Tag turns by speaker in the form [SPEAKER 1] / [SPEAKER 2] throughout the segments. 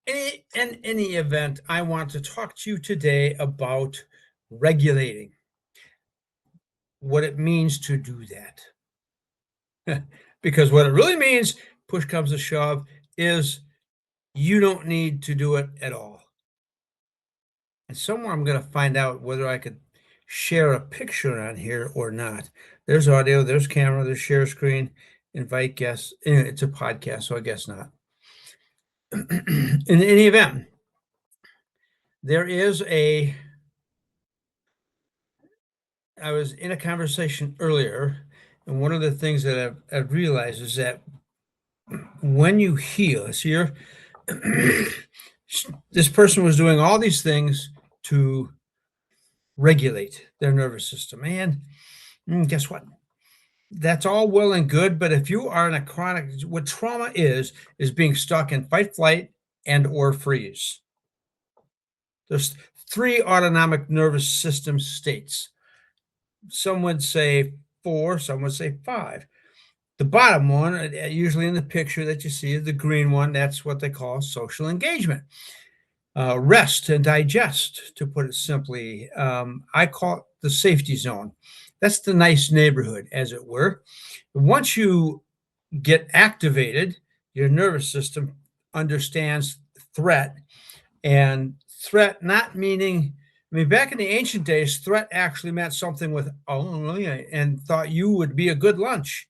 [SPEAKER 1] In any event, I want to talk to you today about regulating, what it means to do that. Because what it really means, push comes to shove, is you don't need to do it at all. And somewhere I'm going to find out whether I could share a picture on here or not. There's audio, there's camera, there's share screen, invite guests. It's a podcast, so I guess not. In any event, there is I was in a conversation earlier, and one of the things that I've realized is that when you heal, so you're, this person was doing all these things to regulate their nervous system. And guess what? That's all well and good, but if you are in a chronic, what trauma is being stuck in fight, flight, and or freeze. There's three autonomic nervous system states. Some would say 4, some would say 5. The bottom one, usually in the picture that you see, the green one, that's what they call social engagement. Rest and digest, to put it simply. I call it the safety zone. That's the nice neighborhood, as it were. Once you get activated, your nervous system understands threat, and threat not meaning, I mean, back in the ancient days, threat actually meant something with, oh, yeah, and thought you would be a good lunch.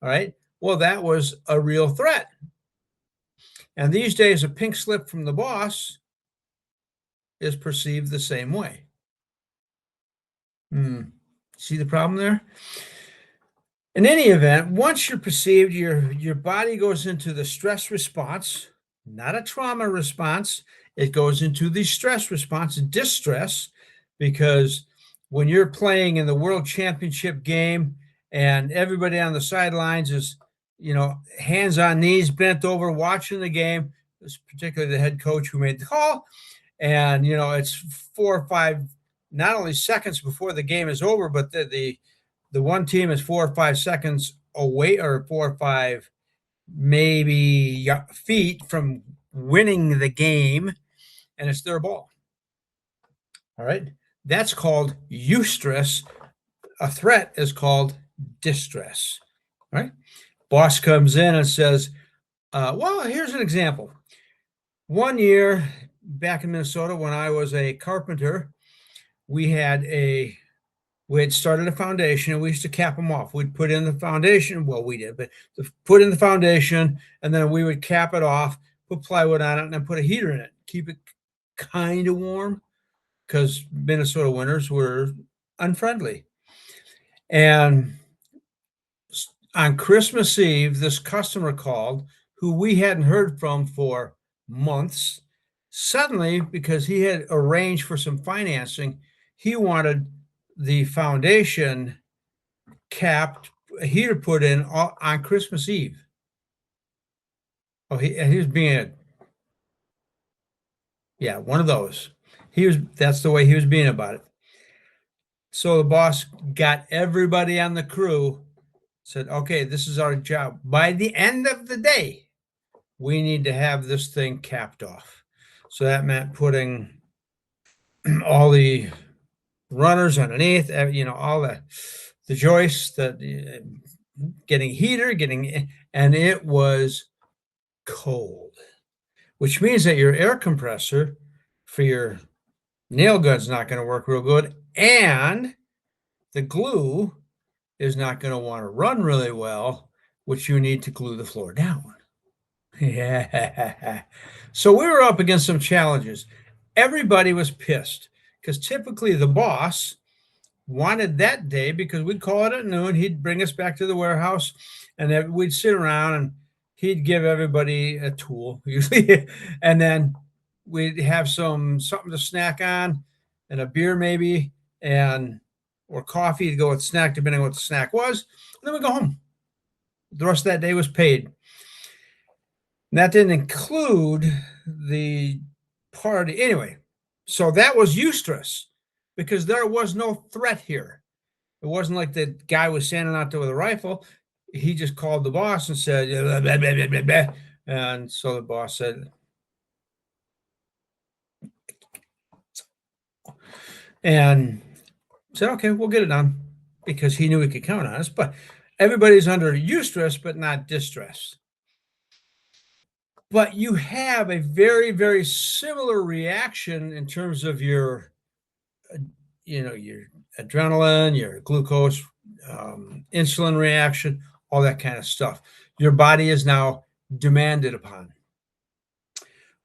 [SPEAKER 1] All right. Well, that was a real threat. And these days, a pink slip from the boss is perceived the same way. See the problem there? In any event, once you're perceived, your body goes into the stress response, not a trauma response. It goes into the stress response, distress, because when you're playing in the world championship game and everybody on the sidelines is, hands on knees, bent over, watching the game, particularly the head coach who made the call, and it's 4 or 5, not only seconds before the game is over, but the one team is 4 or 5 seconds away, or 4 or 5 maybe feet from winning the game, and it's their ball. All right. That's called eustress. A threat is called distress. All right. Boss comes in and says, well, here's an example. One year back in Minnesota, when I was a carpenter, we had started a foundation, and we used to cap them off. We'd put in the foundation. Well, we did, but put in the foundation, and then we would cap it off, put plywood on it, and then put a heater in it, keep it kind of warm, because Minnesota winters were unfriendly. And on Christmas Eve, this customer called, who we hadn't heard from for months. Suddenly, because he had arranged for some financing, he wanted the foundation capped, a heater put in on Christmas Eve. Oh, he was being one of those. That's the way he was being about it. So the boss got everybody on the crew, said, okay, this is our job. By the end of the day, we need to have this thing capped off. So that meant putting all the runners underneath, all the joists, getting heater, and it was cold, which means that your air compressor for your nail gun's not going to work real good, and the glue is not going to want to run really well, which you need to glue the floor down. Yeah. So we were up against some challenges. Everybody was pissed because typically the boss wanted that day, because we'd call it at noon, he'd bring us back to the warehouse, and then we'd sit around and he'd give everybody a tool usually, and then we'd have something to snack on, and a beer maybe, or coffee to go with the snack, depending on what the snack was. And then we go home. The rest of that day was paid. And that didn't include the party. Anyway, so that was eustress, because there was no threat here. It wasn't like the guy was standing out there with a rifle. He just called the boss and said, blah, blah, blah, blah, blah. And so the boss said, and said, okay, we'll get it done, because he knew he could count on us. But everybody's under eustress, but not distress. But you have a very, very similar reaction in terms of your, uh, your adrenaline, your glucose, insulin reaction, all that kind of stuff. Your body is now demanded upon.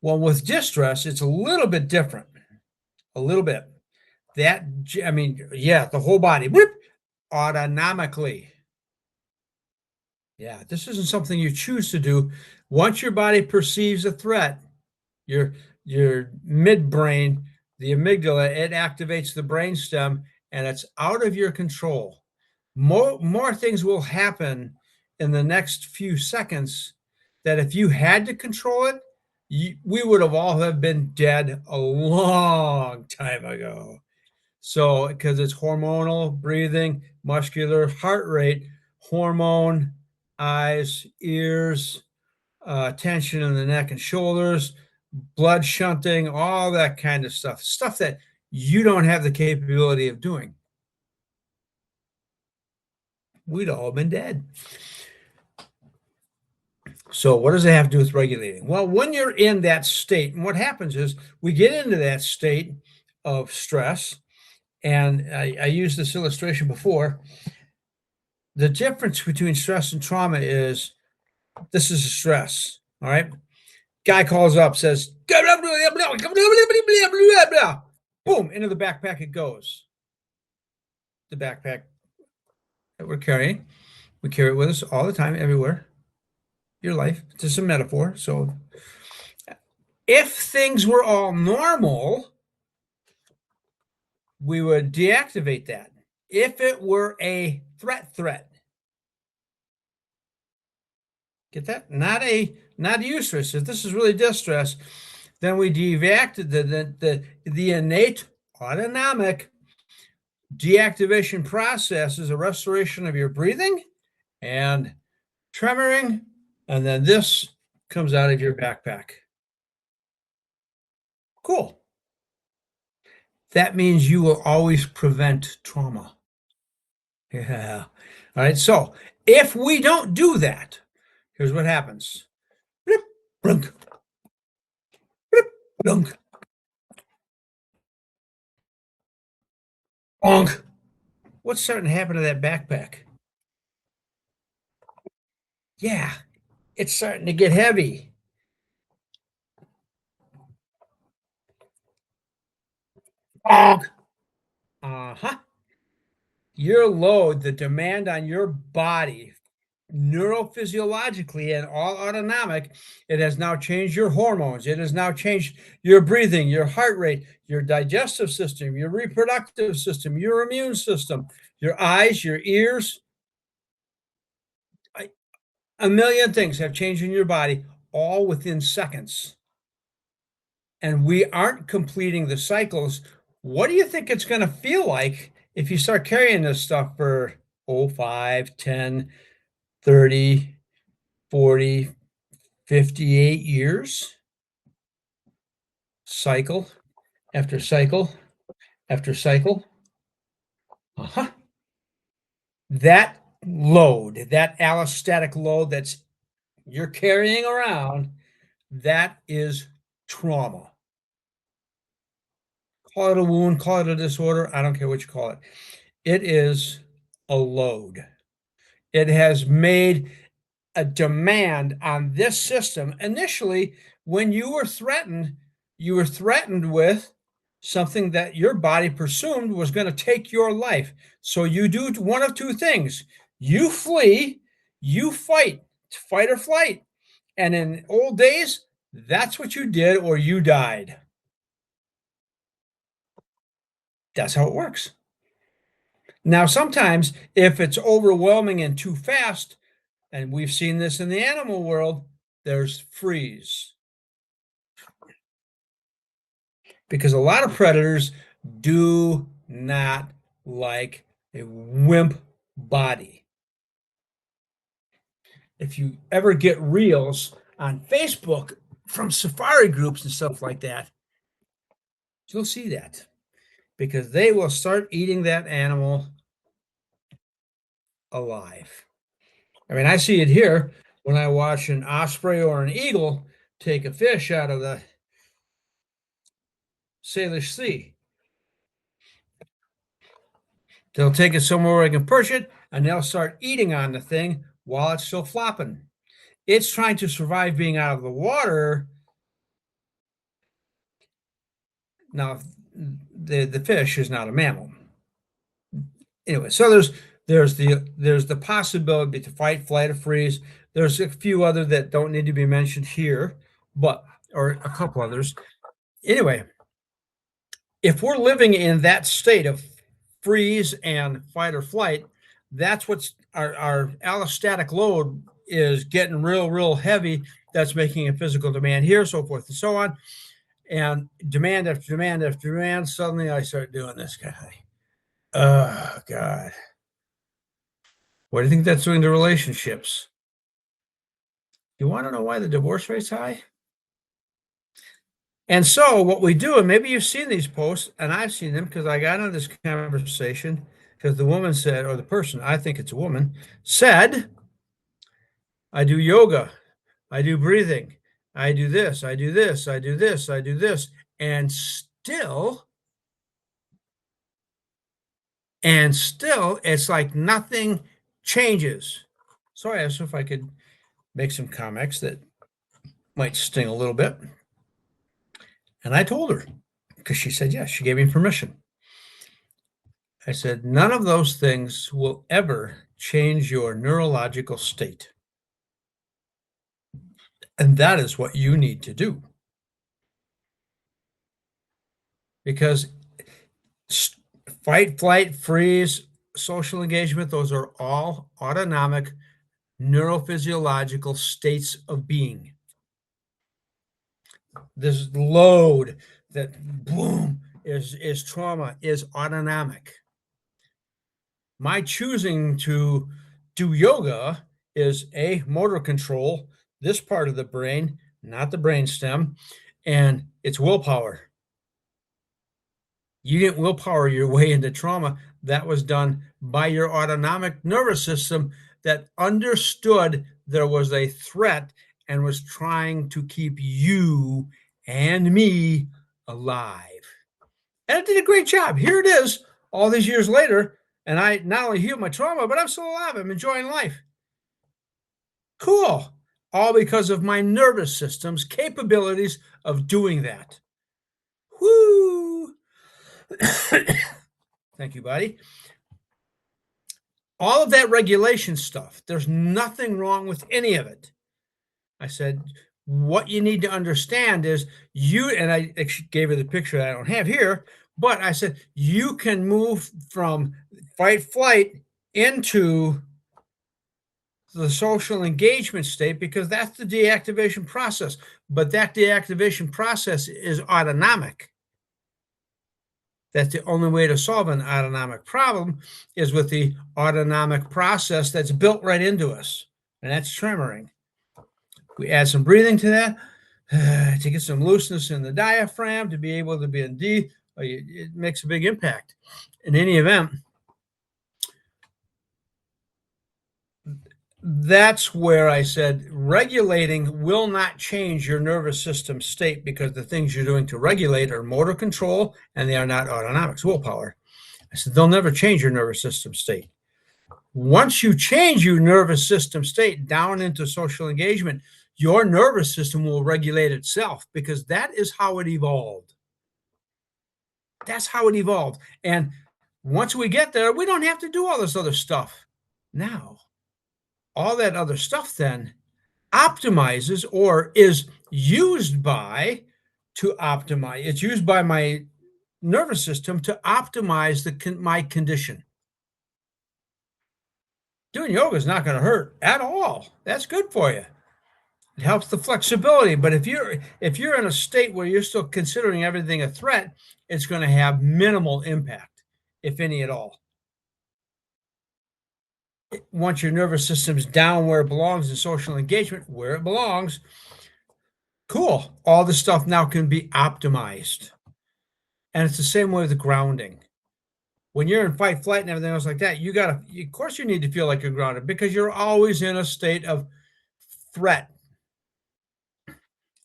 [SPEAKER 1] Well, with distress, it's a little bit different. A little bit. That, I mean, yeah, the whole body, whoop, autonomically. Yeah, this isn't something you choose to do. Once your body perceives a threat, your midbrain, the amygdala, it activates the brainstem, and it's out of your control. More things will happen in the next few seconds that if you had to control it, we would have all have been dead a long time ago. So, because it's hormonal, breathing, muscular, heart rate, hormone, eyes, ears, tension in the neck and shoulders, blood shunting, all that kind of stuff that you don't have the capability of doing. We'd all been dead. So what does it have to do with regulating? Well, when you're in that state, and what happens is we get into that state of stress, and I used this illustration before. The difference between stress and trauma is this is a stress, all right? Guy calls up, says, boom, into the backpack it goes. The backpack that we're carrying, we carry it with us all the time, everywhere. Your life, it's just a metaphor. So if things were all normal, we would deactivate that. If it were a threat, get that? Not eustress. If this is really distress, then we deactivate the innate autonomic deactivation process is a restoration of your breathing and tremoring, and then this comes out of your backpack. Cool. That means you will always prevent trauma. Yeah. All right. So if we don't do that, here's what happens. Blip, blunk. Blip, blunk. Bonk. What's starting to happen to that backpack? Yeah, it's starting to get heavy. Bonk. Uh-huh. Your load, the demand on your body, neurophysiologically and all autonomic, it has now changed your hormones. It has now changed your breathing, your heart rate, your digestive system, your reproductive system, your immune system, your eyes, your ears. A million things have changed in your body all within seconds. And we aren't completing the cycles. What do you think it's going to feel like if you start carrying this stuff for 5, 10, 30, 40, 58 years? Cycle after cycle after cycle. Uh-huh. That load, that allostatic load that's you're carrying around, that is trauma. Call it a wound, call it a disorder, I don't care what you call it. It is a load. It has made a demand on this system. Initially, when you were threatened with something that your body presumed was going to take your life. So you do one of two things. You flee, you fight or flight. And in old days, that's what you did, or you died. That's how it works. Now, sometimes if it's overwhelming and too fast, and we've seen this in the animal world, there's freeze. Because a lot of predators do not like a wimp body. If you ever get reels on Facebook from safari groups and stuff like that, you'll see that. because they will start eating that animal alive. I mean, I see it here when I watch an osprey or an eagle take a fish out of the Salish Sea. They'll take it somewhere where I can perch it, and they'll start eating on the thing while it's still flopping. It's trying to survive being out of the water. Now, the fish is not a mammal. Anyway, so there's the possibility to fight, flight, or freeze. There's a few other that don't need to be mentioned here, but or a couple others. Anyway, if we're living in that state of freeze and fight or flight, that's what's our allostatic load is getting real heavy. That's making a physical demand here, so forth and so on. And demand after demand after demand, suddenly I start doing this guy. Oh, God. What do you think that's doing to relationships? You want to know why the divorce rate's high? And so what we do, and maybe you've seen these posts, and I've seen them because I got into this conversation because the woman said, or the person, I think it's a woman, said, I do yoga, I do breathing, I do this, I do this, I do this, I do this, and still it's like nothing changes. So I asked her if I could make some comments that might sting a little bit. And I told her, because she said yes, she gave me permission. I said, none of those things will ever change your neurological state. And that is what you need to do. Because fight, flight, freeze, social engagement, those are all autonomic neurophysiological states of being. This load that boom is trauma is autonomic. My choosing to do yoga is a motor control, this part of the brain, not the brainstem, and it's willpower. You didn't willpower your way into trauma. That was done by your autonomic nervous system that understood there was a threat and was trying to keep you and me alive. And it did a great job. Here it is, all these years later, and I not only healed my trauma, but I'm still alive. I'm enjoying life. Cool. All because of my nervous system's capabilities of doing that. Woo! Thank you, buddy. All of that regulation stuff, there's nothing wrong with any of it. I said, what you need to understand is you, and I gave her the picture that I don't have here, but I said, you can move from fight, flight into the social engagement state because that's the deactivation process. But that deactivation process is autonomic. That's the only way to solve an autonomic problem is with the autonomic process that's built right into us, and that's tremoring. We add some breathing to that to get some looseness in the diaphragm to be able to be in D. It makes a big impact. In any event, that's where I said regulating will not change your nervous system state because the things you're doing to regulate are motor control and they are not autonomics, willpower. I said they'll never change your nervous system state. Once you change your nervous system state down into social engagement, your nervous system will regulate itself because that is how it evolved. That's how it evolved. And once we get there, we don't have to do all this other stuff. Now, all that other stuff then optimizes or is used by to optimize. It's used by my nervous system to optimize my condition. Doing yoga is not going to hurt at all. That's good for you. It helps the flexibility. But if you're in a state where you're still considering everything a threat, it's going to have minimal impact, if any at all. Once your nervous system's down where it belongs in social engagement, where it belongs, cool. All the stuff now can be optimized. And it's the same way with the grounding. When you're in fight, flight, and everything else like that, of course, you need to feel like you're grounded because you're always in a state of threat.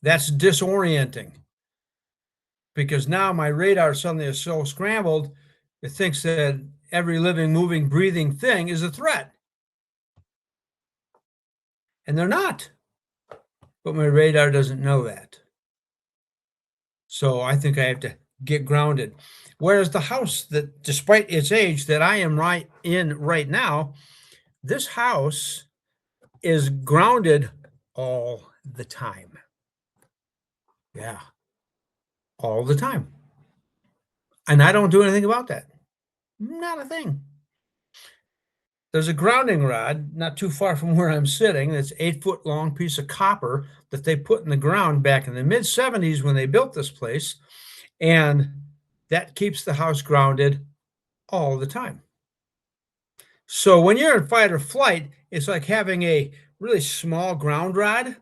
[SPEAKER 1] That's disorienting because now my radar suddenly is so scrambled, it thinks that every living, moving, breathing thing is a threat. And they're not. But my radar doesn't know that. So I think I have to get grounded. Whereas the house that, despite its age, that I am right now, this house is grounded all the time. Yeah, all the time. And I don't do anything about that. Not a thing. There's a grounding rod not too far from where I'm sitting. That's 8-foot long piece of copper that they put in the ground back in the mid 70s when they built this place. And that keeps the house grounded all the time. So when you're in fight or flight, it's like having a really small ground rod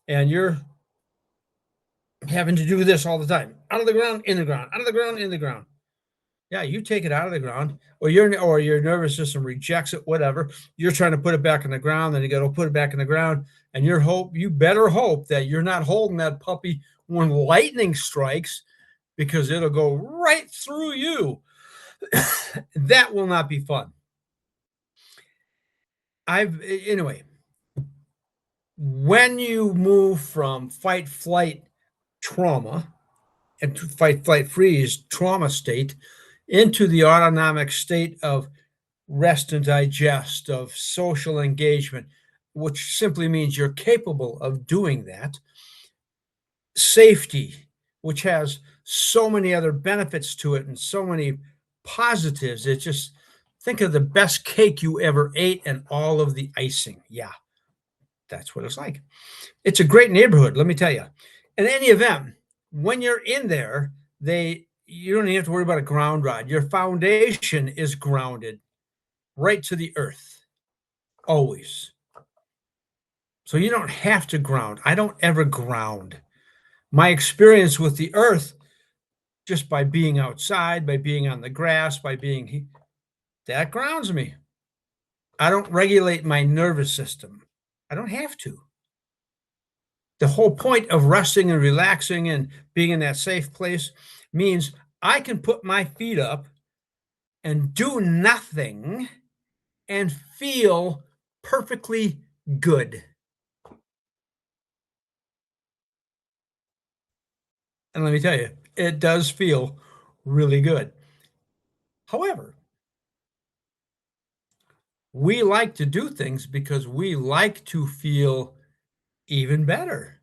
[SPEAKER 1] and you're having to do this all the time. Out of the ground, in the ground, out of the ground, in the ground. Yeah, you take it out of the ground, or your nervous system rejects it, whatever. You're trying to put it back in the ground, then you got to put it back in the ground, and you better hope that you're not holding that puppy when lightning strikes, because it'll go right through you. That will not be fun. Anyway, when you move from fight, flight, trauma, and to fight, flight, freeze, trauma state, into the autonomic state of rest and digest, of social engagement, which simply means you're capable of doing that. Safety, which has so many other benefits to it and so many positives. It just think of the best cake you ever ate and all of the icing. Yeah, that's what it's like. It's a great neighborhood, let me tell you. In any event, when you're in there, you don't even have to worry about a ground rod. Your foundation is grounded right to the earth, always. So you don't have to ground. I don't ever ground. My experience with the earth, just by being outside, by being on the grass, that grounds me. I don't regulate my nervous system. I don't have to. The whole point of resting and relaxing and being in that safe place means I can put my feet up and do nothing and feel perfectly good. And let me tell you, it does feel really good. However, we like to do things because we like to feel even better.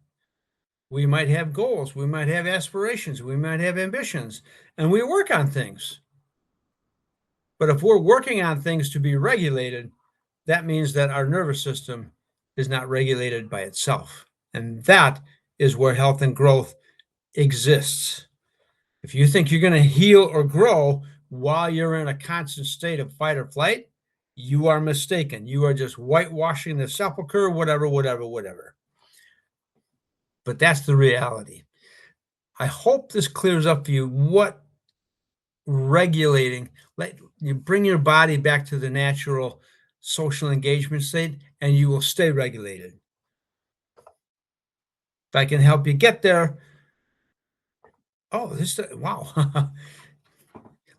[SPEAKER 1] We might have goals, we might have aspirations, we might have ambitions, and we work on things. But if we're working on things to be regulated, that means that our nervous system is not regulated by itself. And that is where health and growth exists. If you think you're going to heal or grow while you're in a constant state of fight or flight, you are mistaken. You are just whitewashing the sepulcher, whatever. But that's the reality. I hope this clears up for you what regulating, let you bring your body back to the natural social engagement state, and you will stay regulated. If I can help you get there. Oh, wow.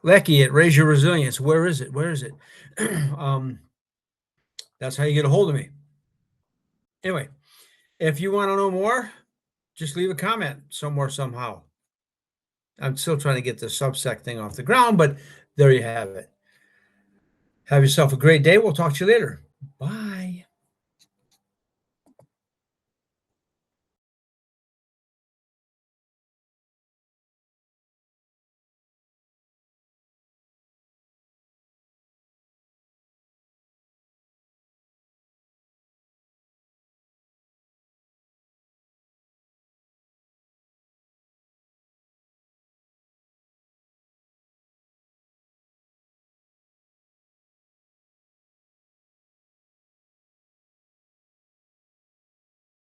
[SPEAKER 1] Leckey at Raise Your Resilience. Where is it? That's how you get a hold of me. Anyway, if you want to know more, just leave a comment somewhere, somehow. I'm still trying to get the Substack thing off the ground, but there you have it. Have yourself a great day. We'll talk to you later. Bye.